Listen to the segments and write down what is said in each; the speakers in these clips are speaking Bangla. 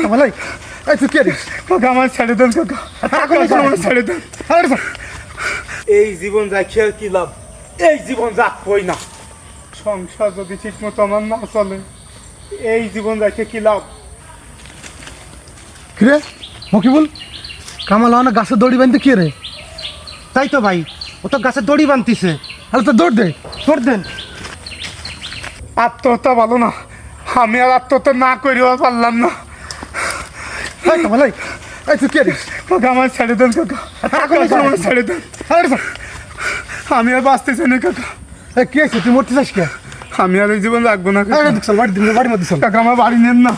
কামাল এই তুই কে রে? কাকা আমার ছেড়ে দেন কাকা, কাকা আমার ছেড়ে দেন। এই জীবন যাই খেয়ে কি লাভ? এই জীবন যাক কই না, সংসার যদি ঠিক মতো আমার না চলে এই জীবন যাকে কি লাভ? কিরে মকিবুল, কামাল অনেক গাছের দড়ি বাঁধতে কে রে? তাই তো ভাই, ও তো গাছে দড়ি বানতিছে। আরে তো দৌড় দে। দৌড় দেন। আত্মহত্যা ভালো না, আমি আর আত্মহত্যা না করিও পারলাম না। কামাল এই তুই কে রে? কাকা আমার ছেড়ে দেন কাকা, কাকা আমার ছেড়ে দেন। আমি আর বাঁচতেছি না কাকা, কি আছে তুই মরতে চাস কে? আমি আর এই জীবন রাখবো না কাকা। চল বাড়ি দিন, বাড়ির মধ্যে চল। কাকা আমার বাড়ি নেন না,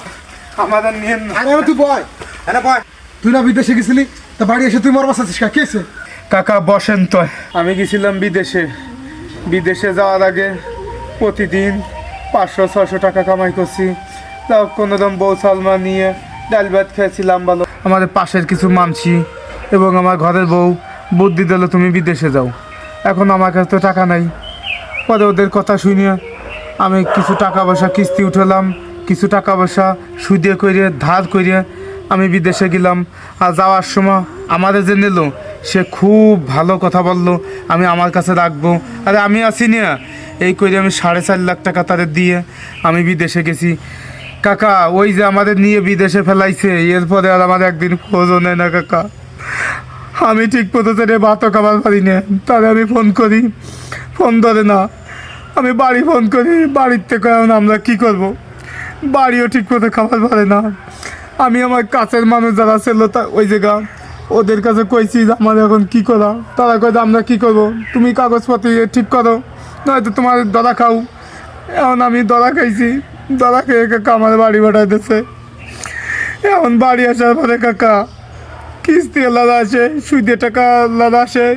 আমার আর নেন না। আরে তুই বয়, হ্যাঁ বয়। তুই না বিদেশে গেছিলি, তা বাড়ি এসে তুই মরবা চাচ্ছিস কে? কি আছে? কাকা বসেন তো। আমি গেছিলাম বিদেশে, বিদেশে যাওয়ার আগে প্রতিদিন 500-600 টাকা কামাই করছি। তাও কোনো রকম বউ সালমা নিয়ে ডাল ভাত খেয়েছিলাম ভালো। আমাদের পাশের কিছু মানসি এবং আমার ঘরের বউ বুদ্ধি দিল তুমি বিদেশে যাও। এখন আমার কাছে তো টাকা নাই। পরে ওদের কথা শুনে আমি কিছু টাকা পয়সা কিস্তি উঠালাম, কিছু টাকা পয়সা সুদে করে ধার করে আমি বিদেশে গেলাম। আর যাওয়ার সময় আমাদের যে নিল সে খুব ভালো কথা বললো, আমি আমার কাছে রাখবো। আরে আমি আছি না, এই করে আমি 4.5 লাখ টাকা তাদের দিয়ে আমি বিদেশে গেছি। কাকা ওই যে আমাদের নিয়ে বিদেশে ফেলাইছে, এরপরে আর আমার একদিন খোঁজও নেয় না কাকা। আমি ঠিক মতো ছেড়ে ভাতও খাবার পারি না, তাহলে আমি ফোন করি, ফোন ধরে না। আমি বাড়ি ফোন করি, বাড়ির থেকে আমরা কি করব, বাড়িও ঠিক মতো খাবার পারে না। আমি আমার কাছের মানুষ যারা ছিল তা ওই জায়গা ওদের কাছে কইছি যে আমার এখন কি করা। তারা কয় আমরা কি করব, তুমি কাগজপত্র ঠিক করো, নয়তো তোমার দরা খাও। এখন আমি দরা খাইছি, দরা খেয়ে কাকা আমার বাড়ি ভাড়ায় দিচ্ছে। এখন বাড়ি আসার পরে কাকা কিস্তি আলাদা আসে, সুদে টাকা আলাদা আসে,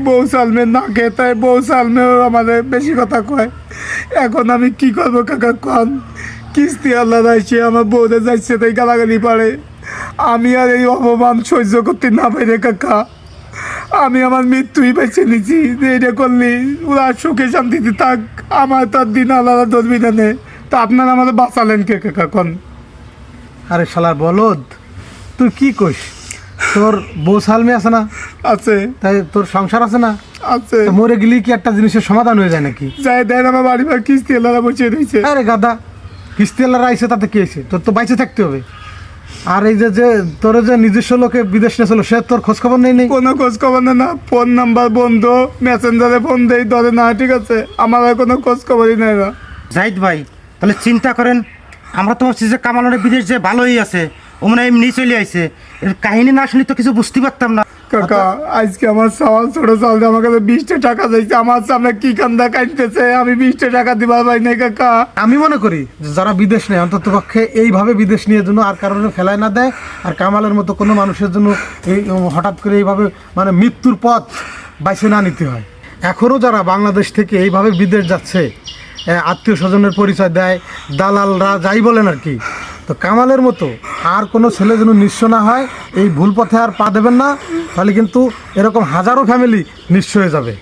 বউ সালমে না খেয়ে তাই বউ সালমেও আমাদের বেশি কথা কয়। এখন আমি কি করবো কাকা কন? কিস্তি আলাদা আসে, আমার বউদের যাইছে তাই গালাগালি পারে। আমি আর এই অপমান সহ্য করতে না পারে কাকা, আমি আমার মৃত্যুই বেছে নিছি যে এটা করলি ওরা সুখে শান্তিতে থাক, আমার তার দিন আলাদা ধরবি না নে। তা আপনারা আমাদের বাঁচালেন কে কাকা কন? আরে শালার বলদ, তুই কি কইস? তোর বউ সালমে আছে না? আছে। তাই তোর সংসার আছে না? আছে। তো মরে গেলি কি একটা জিনিসের সমাধান হয়ে যায় নাকি? যাই দেন আমার বাড়ি ভাই কিস্তি আলাদা বসিয়ে দিয়েছে। আরে গাদা, কিস্তি আল্লাহরা আইসে তাতে কি হয়েছে? তোর তো বাইচে থাকতে হবে। আর এই যে তোর যে নিজস্ব লোকে বিদেশ নিয়েছিল সে তোর খোঁজ খবর নেই। কোনো খোঁজ খবর না, ফোন নাম্বার বন্ধ, মেসেঞ্জারে ফোন দেই ধরে না, ঠিক আছে? আমার আর কোনো খোঁজ খবরই নেই না। জাহিদ ভাই, তাহলে চিন্তা করেন, আমরা তো ভাবছি যে কামালের বিদেশ যে ভালোই আছে, ও মানে এমনি চলে আইছে। এর কাহিনী না শুনি তো কিছু বুঝতে পারতাম না। কাকা আজকে আমার সওয়াল ছোট চাল দিয়ে আমার কাছে 20টা টাকা চাইছে, আমার সামনে কি কান্দা কাঁদতেছে, আমি 20টা টাকা দিবার পাই নাই কাকা। আমি মনে করি যে যারা বিদেশ নেয় অন্তত পক্ষে এইভাবে বিদেশ নিয়ে জন্য আর কারণে ফেলায় না দেয়। আর কামালের মতো কোনো মানুষের জন্য এই হঠাৎ করে এইভাবে মানে মৃত্যুর পথ বাইছে না নিতে হয়। এখনও যারা বাংলাদেশ থেকে এইভাবে বিদেশ যাচ্ছে, আত্মীয় স্বজনের পরিচয় দেয়, দালালরা যাই বলেন আর কি, তো কামালের মতো আর কোনো ছেলে যেন নিঃস্ব না হয়, এই ভুল পথে আর পা দেবেন না, তাহলে কিন্তু এরকম হাজারো ফ্যামিলি নিঃস্ব হয়ে যাবে।